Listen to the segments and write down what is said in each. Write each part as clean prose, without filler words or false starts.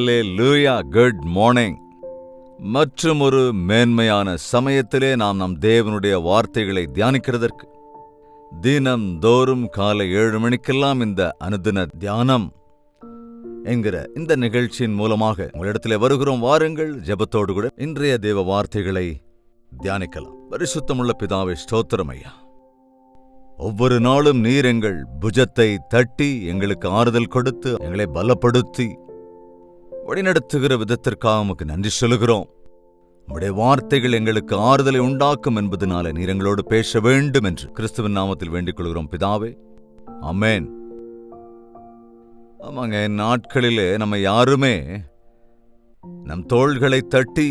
அல்லேலூயா, good morning. மற்றும் ஒரு மேன்மையான சமயத்திலே நாம் நம் தேவனுடைய வார்த்தைகளை தியானிக்கிறதற்கு தினம் தோறும் காலை 7 மணிக்கெல்லாம் இந்த அனுதின தியானம் என்கிற இந்த நிகழ்ச்சியின் மூலமாக உங்களிடத்தில் வருகிறோம். வாருங்கள், ஜெபத்தோடு கூட இன்றைய தேவ வார்த்தைகளை தியானிக்கலாம். பரிசுத்தமுள்ள பிதாவே, ஸ்தோத்திரம் ஐயா. ஒவ்வொரு நாளும் நீர் எங்கள் புஜத்தை தட்டி எங்களுக்கு ஆறுதல் கொடுத்து எங்களை பலப்படுத்தி வழிநடத்துகிற விதத்திற்காக உமக்கு நன்றி சொல்லுகிறோம். உம்முடைய வார்த்தைகள் எங்களுக்கு ஆறுதலை உண்டாக்கும் என்பதனால நீர் எங்களோடு பேச வேண்டும் என்று கிறிஸ்துவின் நாமத்தில் வேண்டிக் கொள்கிறோம் பிதாவே, ஆமென். ஆமாங்க, நாட்களிலே நம்ம யாருமே நம் தோள்களை தட்டி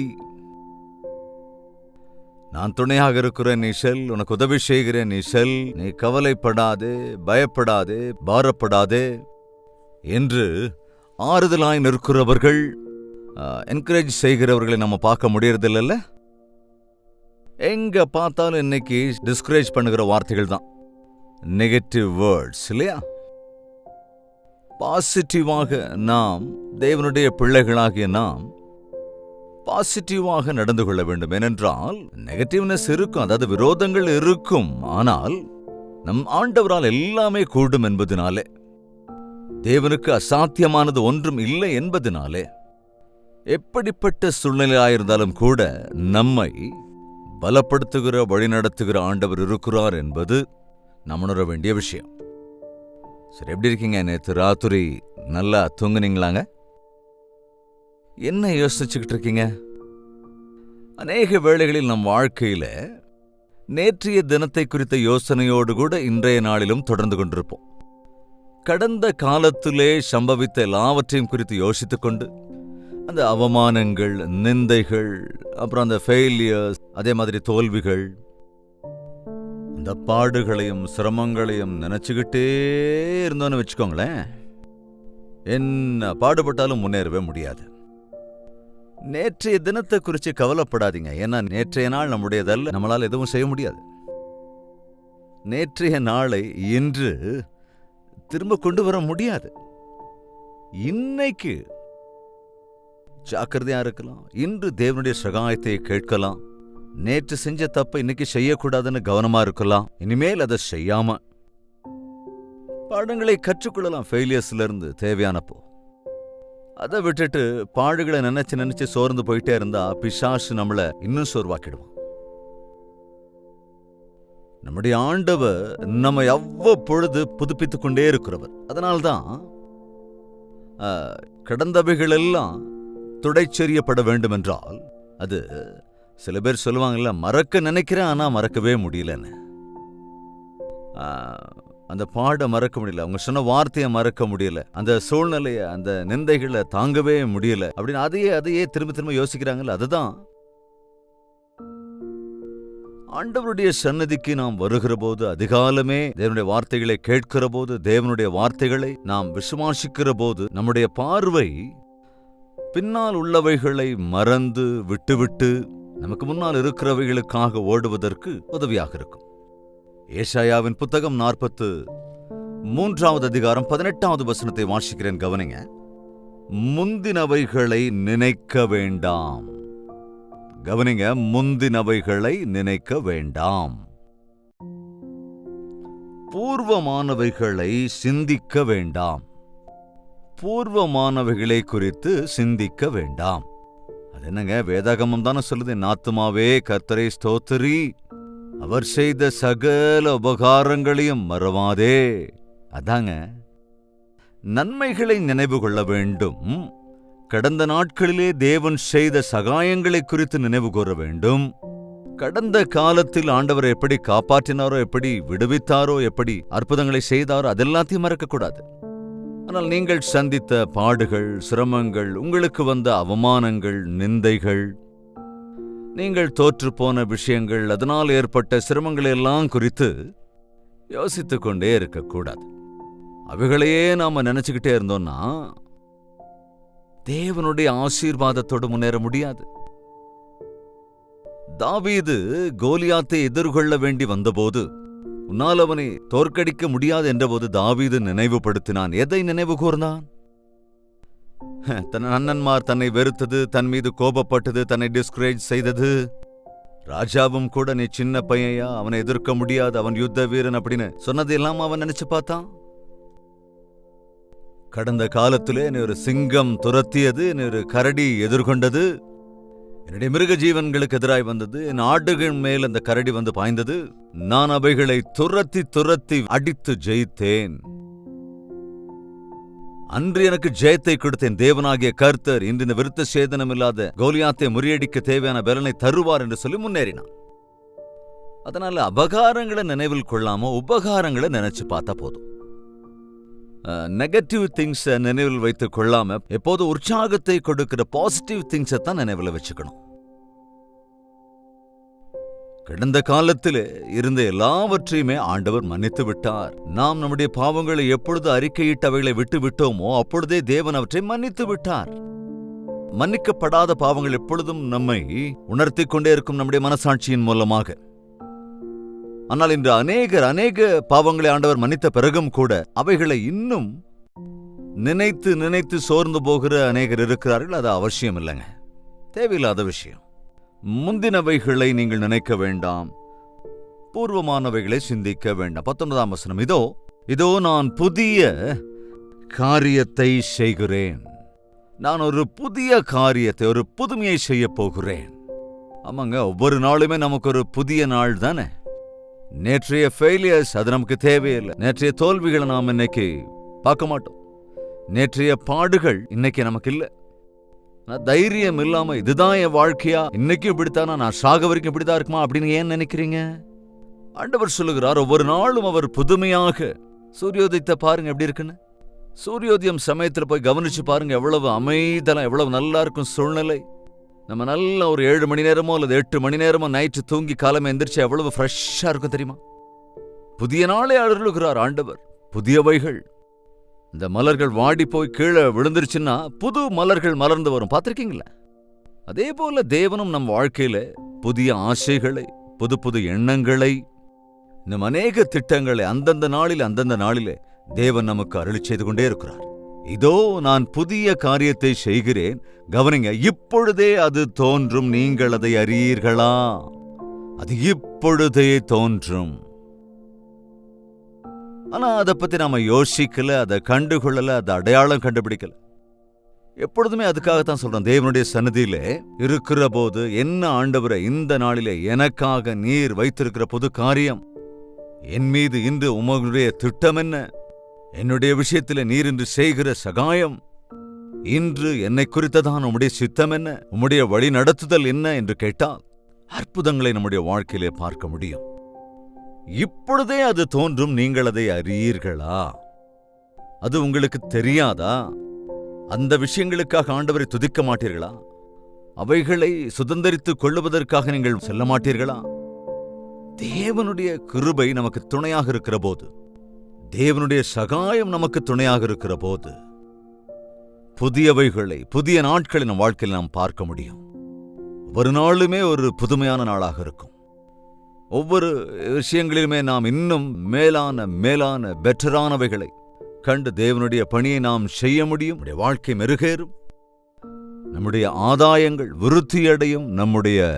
நான் துணையாக இருக்கிறேன், நீ செல், உனக்கு உதவி செய்கிறேன், நீ செல், நீ கவலைப்படாதே, பயப்படாதே, பாரப்படாதே என்று ஆறுதலாய் நிற்கிறவர்கள், என்கரேஜ் செய்கிறவர்களை நம்ம பார்க்க முடியறதில்ல. எங்க பார்த்தாலும் இன்னைக்கு டிஸ்கரேஜ் பண்ணுகிற வார்த்தைகள் தான், நெகட்டிவ் வேர்ட்ஸ் இல்லையா? பாசிட்டிவாக நாம், தேவனுடைய பிள்ளைகளாகிய நாம் பாசிட்டிவாக நடந்து கொள்ள வேண்டும். ஏனென்றால் நெகட்டிவ்னஸ் இருக்கும், அதாவது விரோதங்கள் இருக்கும். ஆனால் நம் ஆண்டவரால் எல்லாமே கூடும் என்பதனாலே, தேவனுக்கு அசாத்தியமானது ஒன்றும் இல்லை என்பதனாலே, எப்படிப்பட்ட சூழ்நிலையாயிருந்தாலும் கூட நம்மை பலப்படுத்துகிற வழிநடத்துகிற ஆண்டவர் இருக்கிறார் என்பது நாம் உணர வேண்டிய விஷயம். சரி, எப்படி இருக்கீங்க? நேற்று ராத்திரி நல்லா தூங்குனீங்களாங்க? என்ன யோசிச்சுக்கிட்டு இருக்கீங்க? அநேக வேளைகளில் நம் வாழ்க்கையில நேற்றைய தினத்தை குறித்த யோசனையோடு கூட இன்றைய நாளிலும் தொடர்ந்து கொண்டிருப்போம். கடந்த காலத்திலே சம்பவித்த எல்லாவற்றையும் குறித்து யோசித்துக் கொண்டு அந்த அவமானங்கள், நிந்தைகள், அப்புறம் அந்த ஃபெயிலியர்ஸ், அதே மாதிரி தோல்விகள், அந்த பாடுகளையும் சிரமங்களையும் நினைச்சுக்கிட்டே இருந்தோன்னு வச்சுக்கோங்களேன், என்ன பாடுபட்டாலும் முன்னேறவே முடியாது. நேற்றைய தினத்தை குறித்து கவலைப்படாதீங்க. ஏன்னா நேற்றைய நாள் நம்முடையதல்ல, நம்மளால் எதுவும் செய்ய முடியாது. நேற்றைய நாளை இன்று திரும்ப கொண்டு வர முடியாது. இன்னைக்கு ஜாக்கிரதையா இருக்கலாம். இன்று தேவனுடைய சகாயத்தை கேட்கலாம். நேற்று செஞ்ச தப்பை இன்னைக்கு செய்யக்கூடாதுன்னு கவனமா இருக்கலாம். இனிமேல் அதை செய்யாம பாடங்களை கற்றுக்கொள்ளலாம் ஃபெயிலியர்ஸ்ல இருந்து தேவையானப்போ. அதை விட்டுட்டு பாடுகளை நினைச்சு சோர்ந்து போயிட்டே இருந்தா பிசாசு நம்மளை இன்னும் சோர்வாக்கிடுவான். நம்முடைய ஆண்டவர் நம்ம அவ்வப்பொழுது புதுப்பித்துக் கொண்டே இருக்கிறவர். அதனால்தான் கடந்தவைகள் எல்லாம் துடைச்செறியப்பட வேண்டும் என்றால், அது சில பேர் சொல்லுவாங்கல்ல, மறக்க நினைக்கிறேன் ஆனா மறக்கவே முடியலன்னு. அந்த பாட மறக்க முடியல, அவங்க சொன்ன வார்த்தையை மறக்க முடியல, அந்த சூழ்நிலைய, அந்த நிந்தைகளை தாங்கவே முடியல அப்படின்னு அதையே திரும்ப யோசிக்கிறாங்கல்ல. அதுதான் ஆண்டவருடைய சன்னதிக்கு நாம் வருகிற போது, அதிகாலமே தேவனுடைய வார்த்தைகளை கேட்கிற போது, தேவனுடைய வார்த்தைகளை நாம் விசுவாசிக்கிற போது, நம்முடைய பார்வை பின்னால் உள்ளவைகளை மறந்து விட்டுவிட்டு நமக்கு முன்னால் இருக்கிறவைகளுக்காக ஓடுவதற்கு உதவியாக இருக்கும். ஏசாயாவின் புத்தகம் 43வது அதிகாரம் 18வது வசனத்தை வாசிக்கிறேன், கவனிங்க. முந்தினவைகளை நினைக்க வேண்டாம். கவனிங்க, முந்தினவைகளை நினைக்க வேண்டாம். பூர்வமானவைகளை சிந்திக்க வேண்டாம். பூர்வமானவைகளை குறித்து சிந்திக்க வேண்டாம். அது என்னங்க, வேதாகமம் தானே சொல்லுது, என் ஆத்துமாவே கர்த்தரை ஸ்தோத்திரி, அவர் செய்த சகல உபகாரங்களையும் மறவாதே. அதாங்க, நன்மைகளை நினைவு கொள்ள வேண்டும். கடந்த நாட்களிலே தேவன் செய்த சகாயங்களை குறித்து நினைவு கூற வேண்டும். கடந்த காலத்தில் ஆண்டவர் எப்படி காப்பாற்றினாரோ, எப்படி விடுவித்தாரோ, எப்படி அற்புதங்களை செய்தாரோ, அதெல்லாத்தையும் மறக்கக்கூடாது. ஆனால் நீங்கள் சந்தித்த பாடுகள், சிரமங்கள், உங்களுக்கு வந்த அவமானங்கள், நிந்தைகள், நீங்கள் தோற்றுப்போன விஷயங்கள், அதனால் ஏற்பட்ட சிரமங்களை எல்லாம் குறித்து யோசித்துக் கொண்டே இருக்கக்கூடாது. அவைகளையே நாம நினைச்சுக்கிட்டே இருந்தோம்னா தேவனுடைய ஆசீர்வாதத்தோடு முன்னேற முடியாது. தாவீது கோலியாத்தை எதிர்கொள்ள வேண்டி வந்தபோது, உன்னால் அவனை தோற்கடிக்க முடியாது என்றபோது தாவீது நினைவுபடுத்தினான். எதை நினைவு கூர்ந்தான்? தன் அண்ணன்மார் தன்னை வெறுத்தது, தன் மீது கோபப்பட்டது, தன்னை டிஸ்கரேஜ் செய்தது. ராஜாவும் கூட நீ சின்ன பையன்யா, அவனை எதிர்க்க முடியாது, அவன் யுத்த வீரன் அப்படின்னு சொன்னதெல்லாம் அவன் நினைச்சு பார்த்தான். கடந்த காலத்திலே நீ ஒரு சிங்கம் துரத்தியது, நீ ஒரு கரடி எதிர்கொண்டது, என்னுடைய மிருக ஜீவன்களுக்கு எதிராய் வந்தது, என் ஆடுகள் மேல் அந்த கரடி வந்து பாய்ந்தது, நான் அவைகளை துரத்தி துரத்தி அடித்து ஜெயித்தேன். அன்று எனக்கு ஜெயத்தை கொடுத்தேன். தேவனாகிய கர்த்தர் இன்று இந்த விருத்த சேதனம் இல்லாத கோலியாத்தை முறியடிக்க தேவையான பலனை தருவார் என்று சொல்லி முன்னேறினான். அதனால அபகாரங்களை நினைவில் கொள்ளாம உபகாரங்களை நினைச்சு பார்த்தா போதும். நெகட்டிவ் திங்ஸ் நினைவில் வைத்துக் கொள்ளாம எப்போது உற்சாகத்தை கொடுக்கிற பாசிட்டிவ் திங்ஸை தான் நினைவில் வச்சுக்கணும். கடந்த காலத்தில் இருந்த எல்லாவற்றையுமே ஆண்டவர் மன்னித்து விட்டார். நாம் நம்முடைய பாவங்களை எப்பொழுது அறிக்கையிட்டு அவைகளை விட்டு விட்டோமோ அப்பொழுதே தேவன் அவற்றை மன்னித்து விட்டார். மன்னிக்கப்படாத பாவங்கள் எப்பொழுதும் நம்மை உணர்த்திக் கொண்டே இருக்கும் நம்முடைய மனசாட்சியின் மூலமாக. ஆனால் இன்று அநேக பாவங்களை ஆண்டவர் மன்னித்த பிறகும் கூட அவைகளை இன்னும் நினைத்து நினைத்து சோர்ந்து போகிற அநேகர் இருக்கிறார்கள். அது அவசியம் இல்லைங்க, தேவையில்லாத விஷயம். முந்தினவைகளை நீங்கள் நினைக்க வேண்டாம், பூர்வமானவைகளை சிந்திக்க வேண்டாம். 19ஆம் வசனம், இதோ நான் புதிய காரியத்தை செய்கிறேன். நான் ஒரு புதிய காரியத்தை, ஒரு புதுமையை செய்ய போகிறேன். ஆமாங்க, ஒவ்வொரு நாளுமே நமக்கு ஒரு புதிய நாள் தானே. நேற்றைய ஃபெயிலியர்ஸ் அது நமக்கு தேவையில்லை. நேற்றைய தோல்விகளை நாம் இன்னைக்கு பார்க்க மாட்டோம். நேற்றைய பாடுகள் இன்னைக்கு நமக்கு இல்லை. தைரியம் இல்லாம இதுதான் என் வாழ்க்கையா, இன்னைக்கும் இப்படித்தானா, நான் சாக வரைக்கும் இப்படிதான் இருக்குமா அப்படின்னு ஏன் நினைக்கிறீங்க? ஆண்டவர் சொல்லுகிறார், ஒவ்வொரு நாளும் அவர் புதுமையாக. சூரியோதயத்தை பாருங்க எப்படி இருக்குன்னு. சூரியோதயம் சமயத்துல போய் கவனிச்சு பாருங்க, எவ்வளவு அமைதலாம், எவ்வளவு நல்லா இருக்கும் சூழ்நிலை. நம்ம நல்லா ஒரு 7 மணி நேரமோ அல்லது 8 மணி நேரமோ நைட்டு தூங்கி காலமே எந்திரிச்சு எவ்வளவு ஃப்ரெஷ்ஷா இருக்கும் தெரியுமா? புதிய நாளை அருளுகிறார் ஆண்டவர். புதியவைகள். இந்த மலர்கள் வாடி போய் கீழே விழுந்துருச்சுன்னா புது மலர்கள் மலர்ந்து வரும், பார்த்திருக்கீங்களா? அதே போல தேவனும் நம் வாழ்க்கையில புதிய ஆசைகளை, புது புது எண்ணங்களை, நம் அநேக திட்டங்களை அந்தந்த நாளிலே தேவன் நமக்கு அருளி செய்து கொண்டே இருக்கிறார். இதோ நான் புதிய காரியத்தை செய்கிறேன், கவனிங்க, இப்பொழுதே அது தோன்றும், நீங்கள் அதை அறியீர்களா? அது இப்பொழுதே தோன்றும். ஆனா அதை பத்தி நாம யோசிக்கல, அதை கண்டுகொள்ளல, அதை அடையாளம் கண்டுபிடிக்கல. எப்பொழுதுமே அதுக்காகத்தான் சொல்றோம், தேவனுடைய சன்னதியிலே இருக்கிற போது, என்ன ஆண்டவரே, இந்த நாளிலே எனக்காக நீர் வைத்திருக்கிற புது காரியம், என் மீது இன்று உங்களுடைய திட்டம் என்ன, என்னுடைய விஷயத்தில் நீர் இன்று செய்கிற சகாயம், இன்று என்னை குறித்ததான் உம்முடைய சித்தம் என்ன, உம்முடைய வழி நடத்துதல் என்ன என்று கேட்டால் அற்புதங்களை நம்முடைய வாழ்க்கையிலே பார்க்க முடியும். இப்பொழுதே அது தோன்றும், நீங்கள் அதை அறியீர்களா? அது உங்களுக்கு தெரியாதா? அந்த விஷயங்களுக்காக ஆண்டவரை துதிக்க மாட்டீர்களா? அவைகளை சுதந்தரித்துக் கொள்ளுவதற்காக நீங்கள் செல்ல மாட்டீர்களா? தேவனுடைய கிருபை நமக்கு துணையாக இருக்கிற போது, தேவனுடைய சகாயம் நமக்கு துணையாக இருக்கிற போது, புதியவைகளை, புதிய நாட்களை நம் வாழ்க்கையில் நாம் பார்க்க முடியும். ஒரு நாளுமே ஒரு புதுமையான நாளாக இருக்கும். ஒவ்வொரு விஷயங்களிலுமே நாம் இன்னும் மேலான பெட்டரானவைகளை கண்டு தேவனுடைய பணியை நாம் செய்ய முடியும். நம்முடைய வாழ்க்கை மெருகேறும், நம்முடைய ஆதாயங்கள் விருத்தியடையும், நம்முடைய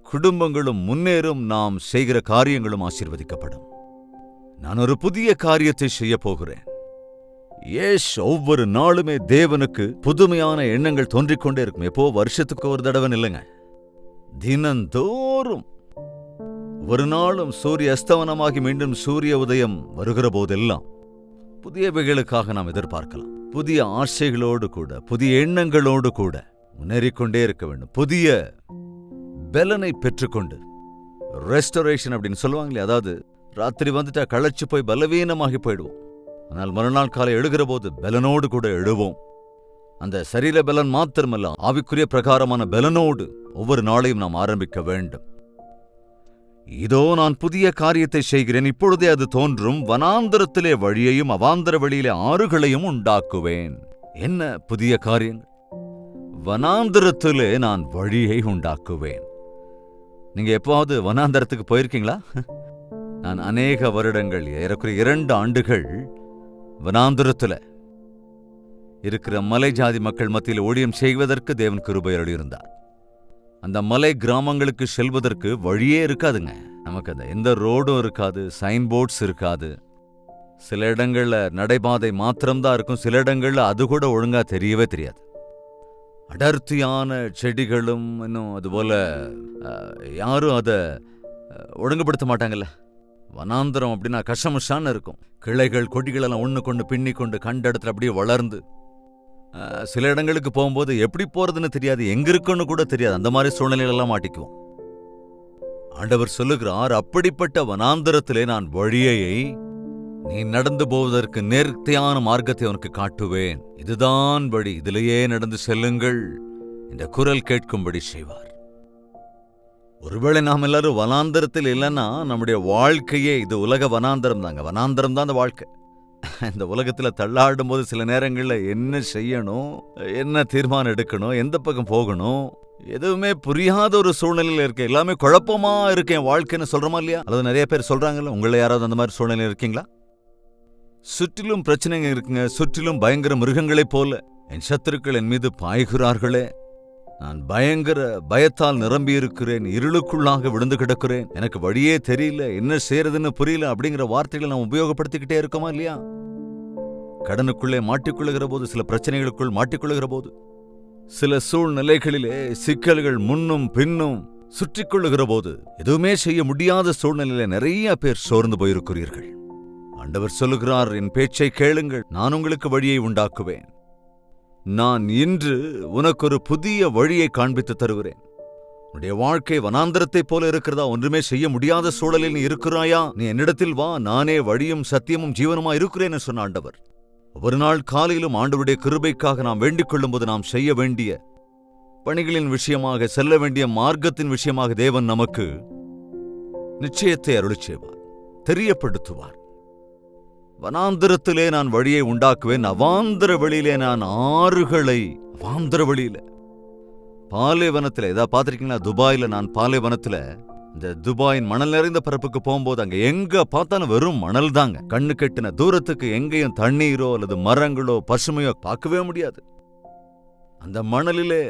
குடும்பங்களும் முன்னேறும், நாம் செய்கிற காரியங்களும் ஆசீர்வதிக்கப்படும். நான் ஒரு புதிய காரியத்தை செய்ய போகிறேன். ஒவ்வொரு நாளுமே தேவனுக்கு புதுமையான எண்ணங்கள் தோன்றிக்கொண்டே இருக்கும். எப்போ வருஷத்துக்கு ஒரு தடவை இல்லைங்க, தினந்தோறும். ஒரு நாளும் சூரிய அஸ்தமனமாகி மீண்டும் சூரிய உதயம் வருகிற போதெல்லாம் புதியவைகளுக்காக நாம் எதிர்பார்க்கலாம். புதிய ஆசைகளோடு கூட, புதிய எண்ணங்களோடு கூட முன்னேறிக்கொண்டே இருக்க வேண்டும். புதிய பலனை பெற்றுக்கொண்டு, ரெஸ்டோரேஷன் அப்படின்னு சொல்லுவாங்களே, அதாவது ராத்திரி வந்துட்டா களைச்சு போய் பலவீனமாகி போயிடுவோம். ஆனால் மறுநாள் காலை எழுகிற போது பலனோடு கூட எழுவோம். அந்த சரீர பலன் மாத்திரமல்ல, ஆவிக்குரிய பிரகாரமான பலனோடு ஒவ்வொரு நாளையும் நாம் ஆரம்பிக்க வேண்டும். இதோ நான் புதிய காரியத்தை செய்கிறேன், இப்பொழுதே அது தோன்றும், வனாந்தரத்திலே வழியையும் அவாந்தர வழியிலே ஆறுகளையும் உண்டாக்குவேன். என்ன புதிய காரியங்கள்? வனாந்தரத்திலே நான் வழியை உண்டாக்குவேன். நீங்க எப்போது வனாந்தரத்துக்கு போயிருக்கீங்களா? நான் அநேக வருடங்கள், ஏறக்குறைய 2 ஆண்டுகள் வனாந்தரத்துல இருக்கிற மலை ஜாதி மக்கள் மத்தியில் ஊழியம் செய்வதற்கு தேவன் கிருபை அருளியிருந்தார். அந்த மலை கிராமங்களுக்கு செல்வதற்கு வழியே இருக்காதுங்க. நமக்கு அந்த எந்த ரோடும் இருக்காது, சைன் போர்ட்ஸ் இருக்காது. சில இடங்கள்ல நடைபாதை மாத்திரம்தான் இருக்கும், சில இடங்கள்ல அது கூட ஒழுங்கா தெரியவே தெரியாது. அடர்த்தியான செடிகளும் இன்னும் அதுபோல யாரும் அதை ஒழுங்குபடுத்த மாட்டாங்கல்ல. வனாந்தரம் அப்படின்னா கஷமஷான்னு இருக்கும். கிளைகள் கொடிகளெல்லாம் ஒன்று கொண்டு பின்னி கொண்டு கண்ட இடத்துல அப்படியே வளர்ந்து, சில இடங்களுக்கு போகும்போது எப்படி போறதுன்னு தெரியாது, எங்க இருக்குன்னு கூட தெரியாது. அந்த மாதிரி சூழ்நிலையிலெல்லாம் மாட்டிக்குவோம். ஆண்டவர் சொல்லுகிறார், அப்படிப்பட்ட வனாந்தரத்திலே நான் வழியை நீ நடந்து போவதற்கு நேர்த்தியான மார்க்கத்தை உனக்கு காட்டுவேன். இதுதான் வழி, இதிலேயே நடந்து செல்லுங்கள் என்ற குரல் கேட்கும்படி செய்வார். ஒருவேளை நாம் எல்லாரும் வனாந்தரத்தில் இல்லைன்னா நம்முடைய வாழ்க்கையே இது உலக வனாந்தரம் தாங்க. வனாந்தரம் தான் அந்த வாழ்க்கை. இந்த உலகத்தில் தள்ளாடும் போது சில நேரங்களில் என்ன செய்யணும், என்ன தீர்மானம் எடுக்கணும், எந்த பக்கம் போகணும், எதுவுமே புரியாத ஒரு சூழ்நிலையில் இருக்க, எல்லாமே குழப்பமா இருக்கேன் வாழ்க்கைன்னு சொல்றோமா இல்லையா? அல்லது நிறைய பேர் சொல்றாங்கல்ல, உங்களை யாராவது அந்த மாதிரி சூழ்நிலையில் இருக்கீங்களா? சுற்றிலும் பிரச்சனைங்க இருக்குங்க, சுற்றிலும் பயங்கர மிருகங்களைப் போல என் சத்துருக்கள் என் மீது பாய்கிறார்களே, நான் பயங்கர பயத்தால் நிரம்பி இருக்கிறேன், இருளுக்குள்ளாக விழுந்து கிடக்கிறேன், எனக்கு வழியே தெரியல, என்ன செய்யறதுன்னு புரியல அப்படிங்கிற வார்த்தைகளை நாம் உபயோகப்படுத்திக்கிட்டே இருக்கோமா இல்லையா? கடனுக்குள்ளே மாட்டிக்கொள்ளுகிற போது, சில பிரச்சனைகளுக்குள் மாட்டிக்கொள்ளுகிற போது, சில சூழ்நிலைகளிலே சிக்கல்கள் முன்னும் பின்னும் சுற்றி கொள்ளுகிற போது எதுவுமே செய்ய முடியாத சூழ்நிலையில நிறைய பேர் சோர்ந்து போயிருக்கிறீர்கள். ஆண்டவர் சொல்லுகிறார், என் பேச்சை கேளுங்கள், நான் உங்களுக்கு வழியை உண்டாக்குவேன். நான் இன்று உனக்கு ஒரு புதிய வழியை காண்பித்து தருகிறேன். உன்னுடைய வாழ்க்கை வனாந்தரத்தைப் போல இருக்கிறதா? ஒன்றுமே செய்ய முடியாத சூழலில் நீ இருக்கிறாயா? நீ என்னிடத்தில் வா, நானே வழியும் சத்தியமும் ஜீவனுமா இருக்கிறேன் சொன்ன ஆண்டவர். ஒவ்வொரு நாள் காலையிலும் ஆண்டவருடைய கிருபைக்காக நாம் வேண்டிக் கொள்ளும் போது நாம் செய்ய வேண்டிய பணிகளின் விஷயமாக, செல்ல வேண்டிய மார்க்கத்தின் விஷயமாக தேவன் நமக்கு நிச்சயத்தை அருளிச் செய்வார், தெரியப்படுத்துவார். வனாந்தரத்திலே நான் வழியை உண்டாக்குவேன், அவாந்தர வெளியிலே நான் ஆறுகளை, அவாந்தர வெளியில பாலைவனத்தில், ஏதாவது பார்த்திருக்கீங்களா? துபாயில நான் பாலைவனத்துல, இந்த துபாயின் மணல் நிறைந்த பரப்புக்கு போகும்போது அங்க எங்க பார்த்தாலும் வெறும் மணல் தாங்க. கண்ணு கெட்டின தூரத்துக்கு எங்கேயும் தண்ணீரோ அல்லது மரங்களோ பசுமையோ பார்க்கவே முடியாது. அந்த மணலிலே,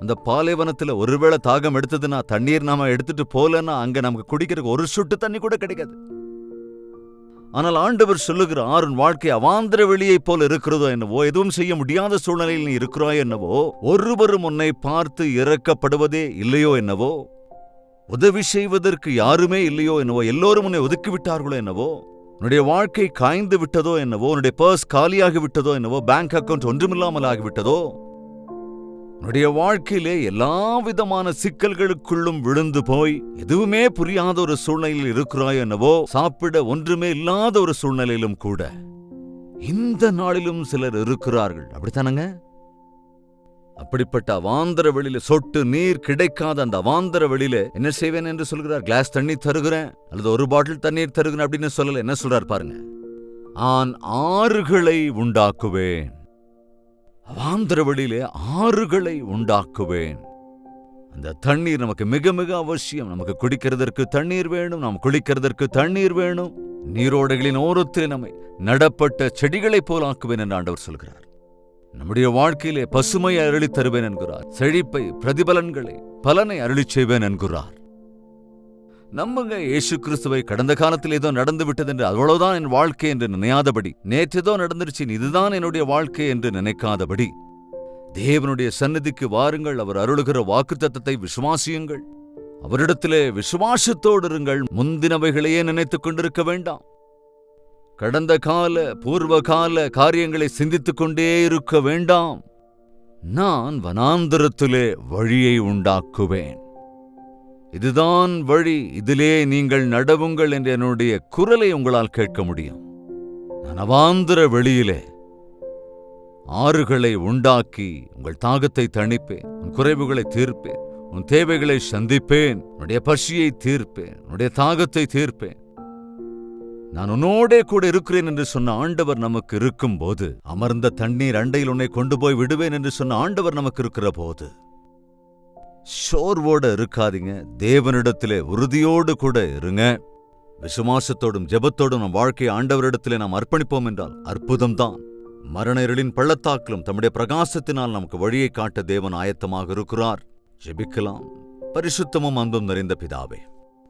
அந்த பாலைவனத்துல ஒருவேளை தாகம் எடுத்ததுன்னா, தண்ணீர் நாம எடுத்துட்டு போலன்னா அங்க நமக்கு குடிக்கிறதுக்கு ஒரு சொட்டு தண்ணி கூட கிடைக்காது. ஆனால் ஆண்டவர் சொல்லுகிறார், உன் வாழ்க்கை அவாந்தர வெளியைப் போல இருக்கிறதோ என்னவோ, எதுவும் செய்ய முடியாத சூழ்நிலையில் நீ இருக்கிறாய் என்னவோ, ஒருவரும் உன்னை பார்த்து இறக்கப்படுவதே இல்லையோ என்னவோ, உதவி செய்வதற்கு யாருமே இல்லையோ என்னவோ, எல்லோரும் உன்னை ஒதுக்கிவிட்டார்களோ என்னவோ, உன்னுடைய வாழ்க்கை காய்ந்து விட்டதோ என்னவோ, உன்னுடைய பர்ஸ் காலியாகி விட்டதோ என்னவோ, பேங்க் அக்கவுண்ட் ஒன்றுமில்லாமல் ஆகிவிட்டதோ, உன்னுடைய வாழ்க்கையிலே எல்லா விதமான சிக்கல்களுக்குள்ளும் விழுந்து போய் எதுவுமே புரியாத ஒரு சூழ்நிலையில் இருக்கிறாய் என்னவோ, சாப்பிட ஒன்றுமே இல்லாத ஒரு சூழ்நிலையிலும் கூட இந்த நாளிலும் சிலர் இருக்கிறார்கள். அப்படித்தானங்க? அப்படிப்பட்ட அவாந்தர வெளியில, சொட்டு நீர் கிடைக்காத அந்த அவாந்தர வெளியில என்ன செய்வேன் என்று சொல்கிறார்? கிளாஸ் தண்ணி தருகிறேன் அல்லது ஒரு பாட்டில் தண்ணீர் தருகிறேன் அப்படின்னு சொல்லல. என்ன சொல்றார் பாருங்க, ஆன் ஆறுகளை உண்டாக்குவேன். அவாந்தர வெளியிலே ஆறுகளை உண்டாக்குவேன். அந்த தண்ணீர் நமக்கு மிக மிக அவசியம். நமக்கு குடிக்கிறதற்கு தண்ணீர் வேணும், நாம் குளிக்கிறதற்கு தண்ணீர் வேணும். நீரோடைகளின் ஓரத்தில் நம்மை நடப்பட்ட செடிகளைப் போல் ஆக்குவேன் என்று ஆண்டவர் சொல்கிறார். நம்முடைய வாழ்க்கையிலே பசுமையை அருளித் தருவேன் என்கிறார். செழிப்பை, பிரதிபலன்களை, பலனை அருளிச் செய்வேன் என்கிறார். நம்புங்க, இயேசு கிறிஸ்துவை கடந்த காலத்தில் ஏதோ நடந்து விட்டது என்று, அவ்வளவுதான் என் வாழ்க்கை என்று நினையாதபடி, நேற்றேதோ நடந்துருச்சு இதுதான் என்னுடைய வாழ்க்கை என்று நினைக்காதபடி, தேவனுடைய சந்நிதிக்கு வாருங்கள். அவர் அருளுகிற வாக்குத்தத்தத்தை விசுவாசியுங்கள். அவரிடத்திலே விசுவாசத்தோடு இருங்கள். முந்தினவைகளையே நினைத்துக் கொண்டிருக்க வேண்டாம். கடந்த கால, பூர்வ கால காரியங்களை சிந்தித்துக் கொண்டே இருக்க வேண்டாம். நான் வனாந்தரத்திலே வழியை உண்டாக்குவேன். இதுதான் வழி, இதிலே நீங்கள் நடவுங்கள் என்ற என்னுடைய குரலை உங்களால் கேட்க முடியும். நான் அவாந்தர வெளியிலே ஆறுகளை உண்டாக்கி உங்கள் தாகத்தை தணிப்பேன், உன் குறைவுகளை தீர்ப்பேன், உன் தேவைகளை சந்திப்பேன், உன்னுடைய பசியை தீர்ப்பேன், உன்னுடைய தாகத்தை தீர்ப்பேன். நான் உன்னோடே கூட இருக்கிறேன் என்று சொன்ன ஆண்டவர் நமக்கு இருக்கும் போது, அமர்ந்த தண்ணீர் அண்டையில் உன்னை கொண்டு போய் விடுவேன் என்று சொன்ன ஆண்டவர் நமக்கு இருக்கிற போது, சோர்வோட இருக்காதீங்க. தேவனிடத்திலே உறுதியோடு கூட இருங்க. விசுவாசத்தோடும் ஜெபத்தோடும் நம் வாழ்க்கையை ஆண்டவரிடத்திலே நாம் அர்ப்பணிப்போம் என்றால் அற்புதம்தான். மரண இருளின் பள்ளத்தாக்கிலும் தம்முடைய பிரகாசத்தினால் நமக்கு வழியை காட்ட தேவன் ஆயத்தமாக இருக்கிறார். ஜெபிக்கலாம். பரிசுத்தமும் அன்பும் நிறைந்த பிதாவே,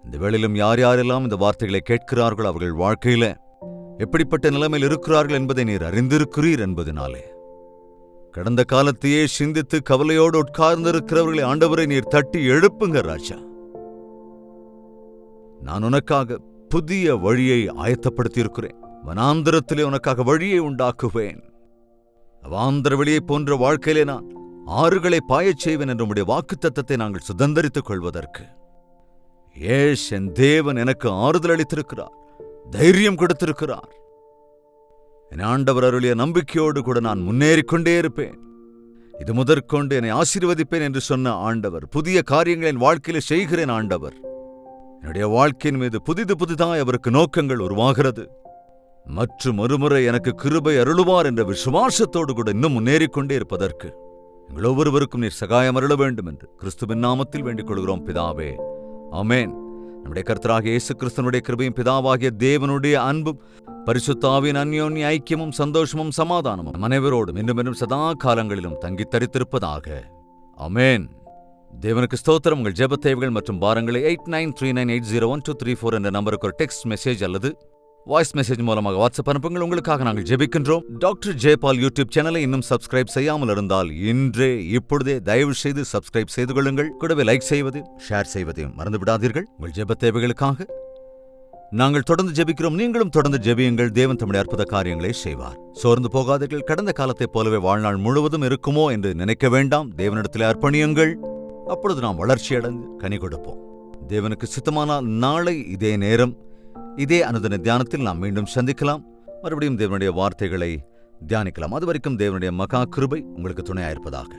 இந்த வேளையிலும் யார் யாரெல்லாம் இந்த வார்த்தைகளை கேட்கிறார்களோ அவர்கள் வாழ்க்கையில எப்படிப்பட்ட நிலைமையில் இருக்கிறார்கள் என்பதை நீர் அறிந்திருக்கிறீர் என்பதனாலே கடந்த காலத்தையே சிந்தித்து கவலையோடு உட்கார்ந்திருக்கிறவர்களை ஆண்டவரை நீர் தட்டி எழுப்புங்க ராஜா. நான் உனக்காக புதிய வழியை ஆயத்தப்படுத்தியிருக்கிறேன். வனாந்திரத்திலே உனக்காக வழியை உண்டாக்குவேன். அவாந்திர வெளியை போன்ற வாழ்க்கையிலே நான் ஆறுகளை பாயச் செய்வேன் என்ற உம்முடைய வாக்குத்தத்தத்தை நாங்கள் சுதந்தரித்துக் கொள்வதற்கு என் தேவன் எனக்கு ஆறுதல் அளித்திருக்கிறார், தைரியம் கொடுத்திருக்கிறார். என் ஆண்டவர் அருளிய நம்பிக்கையோடு கூட நான் முன்னேறிக்கொண்டே இருப்பேன். இது முதற்கொண்டு என்னை ஆசீர்வதிப்பேன் என்று சொன்ன ஆண்டவர் புதிய காரியங்களை என் வாழ்க்கையில செய்கிறேன். ஆண்டவர் என்னுடைய வாழ்க்கையின் மீது புதிதாய் அவருக்கு நோக்கங்கள் உருவாகிறது. மற்றும் ஒருமுறை எனக்கு கிருபை அருளுவார் என்ற விசுவாசத்தோடு கூட இன்னும் முன்னேறிக்கொண்டே இருப்பதற்கு எங்கள் ஒவ்வொருவருக்கும் நீர் சகாயம் அருள வேண்டும் என்று கிறிஸ்துவின் நாமத்தில் வேண்டிக் கொள்கிறோம் பிதாவே, ஆமென். நம்முடைய கர்த்தராகிய இயேசு கிறிஸ்துவினுடைய கிருபையும் பிதாவாகிய தேவனுடைய அன்பும் பரிசுத்த ஆவியின் அந்யோன்ய ஐக்கியமும் சந்தோஷமும் சமாதானமும் அனைவரோடும் இன்னும் சதா காலங்களிலும் தங்கித் தரித்திருப்பதாக, ஆமென். தேவனுக்கு ஸ்தோத்திரம். உங்கள் ஜெப தேவைகள் மற்றும் பாரங்களை 8939801234 என்ற நம்பருக்கு ஒரு டெக்ஸ்ட் மெசேஜ் அல்லது வாய்ஸ் மெசேஜ் மூலமாக வாட்ஸ்அப் அனுப்புங்கள். உங்களுக்காக நாங்கள் ஜெபிக்கின்றோம். டாக்டர் ஜெயபால் யூடியூப் சேனலை இன்னும் சப்ஸ்கிரைப் செய்யாமல் இருந்தால் இப்பொழுதே தயவு செய்து சப்ஸ்கிரைப் செய்து கொள்ளுங்கள். கூடவே லைக் செய்வதையும் ஷேர் செய்வதையும் மறந்து விடாதீர்கள். உங்கள் ஜெப தேவைகளுக்காக நாங்கள் தொடர்ந்து ஜெபிக்கிறோம். நீங்களும் தொடர்ந்து ஜெபியுங்கள். தேவன் தம்முடைய அற்புத காரியங்களை செய்வார். சோர்ந்து போகாதீர்கள். கடந்த காலத்தைப் போலவே வாழ்நாள் முழுவதும் இருக்குமோ என்று நினைக்க வேண்டாம். தேவனிடத்திலே அர்ப்பணியுங்கள். அப்பொழுது நாம் வளர்ச்சியடைந்து கனி கொடுப்போம். தேவனுக்கு சித்தமானால் நாளை இதே நேரம் இதே அனுதின தியானத்தில் நாம் மீண்டும் சந்திக்கலாம். மறுபடியும் தேவனுடைய வார்த்தைகளை தியானிக்கலாம். அதுவரைக்கும் தேவனுடைய மகா கிருபை உங்களுக்கு துணையாயிருப்பதாக.